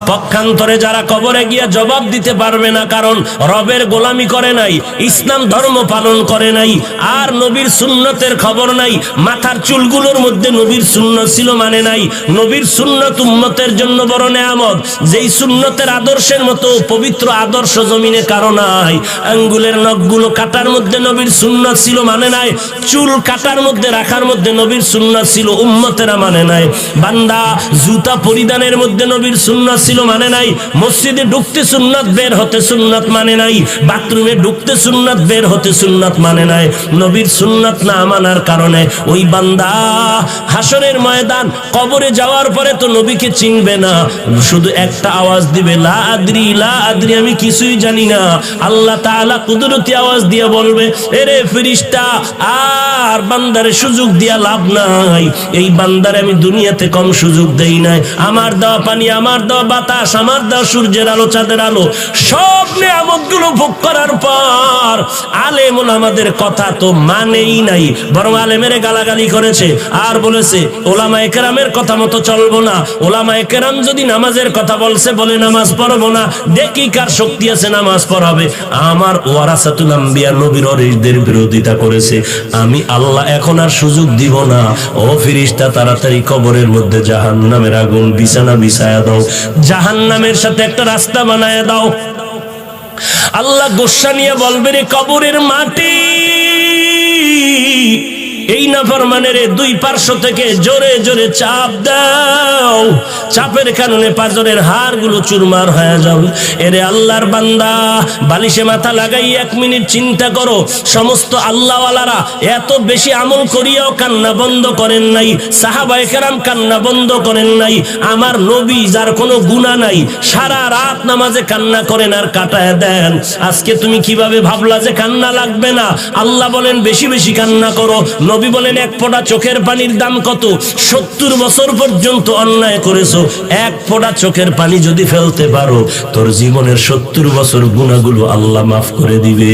পক্ষান্তরে যারা কবরে গিয়া জবাব দিতে পারবে না, কারণ রবের গোলামি করে নাই, ইসলাম ধর্ম পালন করে নাই, আর নবীর সুন্নতের খবর নাই, মাথার চুলগুলোর মধ্যে নবীর সুন্নত ছিল মানে নাই। নবীর সুন্নত উম্মতের জন্য বড় নেয়ামত, যেই সুন্নতের আদর্শের মতো পবিত্র আদর্শ জমিনে কারো নাই। আঙ্গুলের নখগুলো কাটার মধ্যে নবীর সুন্নত ছিল মানে নাই, চুল কাটার মধ্যে রাখার মধ্যে নবীর সুন্নত ছিল, উম্মতেরা মানে নাই। বান্দা জুতা পরিধানের মধ্যে নবীর সুন্নত ছিল মানে নাই, মসজিদে ঢুকতে সুন্নাত বের হতে সুন্নাত মানে নাই, বাথরুমে ঢুকতে সুন্নাত বের হতে সুন্নাত মানে নাই। নবীর সুন্নাত না মানার কারণে ওই বান্দা হাসরের ময়দান কবরে যাওয়ার পরে তো নবীকে চিনবে না, শুধু একটা আওয়াজ দিবে, লা আদরি লা আদরি, আমি কিছুই জানি না। আল্লাহ তাআলা কুদরতি আওয়াজ দিয়ে বলবে, এরে ফেরেশতা, আর বান্দারে সুযোগ দিয়া লাভ নাই, এই বান্দারে আমি দুনিয়াতে কম সুযোগ দেই নাই। আমার দেওয়া পানি, আমার দেওয়া বাতাস, আমার দেওয়া সূর্যের আলো, চাঁদের আলো, সব নিয়ামতগুলো ভোগ করার পর আলেম ওলামাদের কথা তো মানেই নাই, বরং আলেমেরে গালাগালি করেছে আর বলেছে ওলামায়ে কেরামের কথা মতো চলবো না। ওলামায়ে কেরাম যদি নামাজের কথা বলছে, বলে নামাজ পড়বো না, দেখি কার শক্তি আছে নামাজ পড়াবে। আমার ওয়ারাসাতুল আম্বিয়া নবীর ওয়ারিসদের বিরোধিতা করেছে, আমি আল্লাহ এখন আর সুযোগ দিব না। ও ফেরেশতা, তাড়াতাড়ি কবরের মধ্যে জাহান্নামের আগুন বিছানা বিছায়া দাও, জাহান্নামের সাথে একটা রাস্তা বানায় দাও। আল্লাহ গোসা নিয়ে বলবে, রে কবরের মাটি, এই নাফরমানের দুই পার্শ্ব থেকে জোরে জোরে চাপ দাও, চাপের কারণে পাঁজরের হাড়গুলো চুরমার হয়ে যাবে। এরে আল্লাহর বান্দা, বালিশে মাথা লাগাই 1 মিনিট চিন্তা করো, সমস্ত আল্লাহওয়ালারা এত বেশি আমল করিয়াও কান্না বন্ধ করেন নাই, সাহাবায়ে কেরাম কান্না বন্ধ করেন নাই। আমার নবী, যার কোনো গুনাহ নাই, সারা রাত নামাজে কান্না করেন আর কাটায় দেন। আজকে তুমি কিভাবে ভাবলা যে কান্না লাগবে না? আল্লাহ বলেন বেশি বেশি কান্না করো, নবী বলেন 1 ফোঁটা চোখের পানির দাম কত? 70 বছর পর্যন্ত অন্যায় করেছো, 1 ফোঁটা চোখের পানি যদি ফেলতে পারো, তোর জীবনের 70 বছর গুনাহগুলো আল্লাহ মাফ করে দিবে।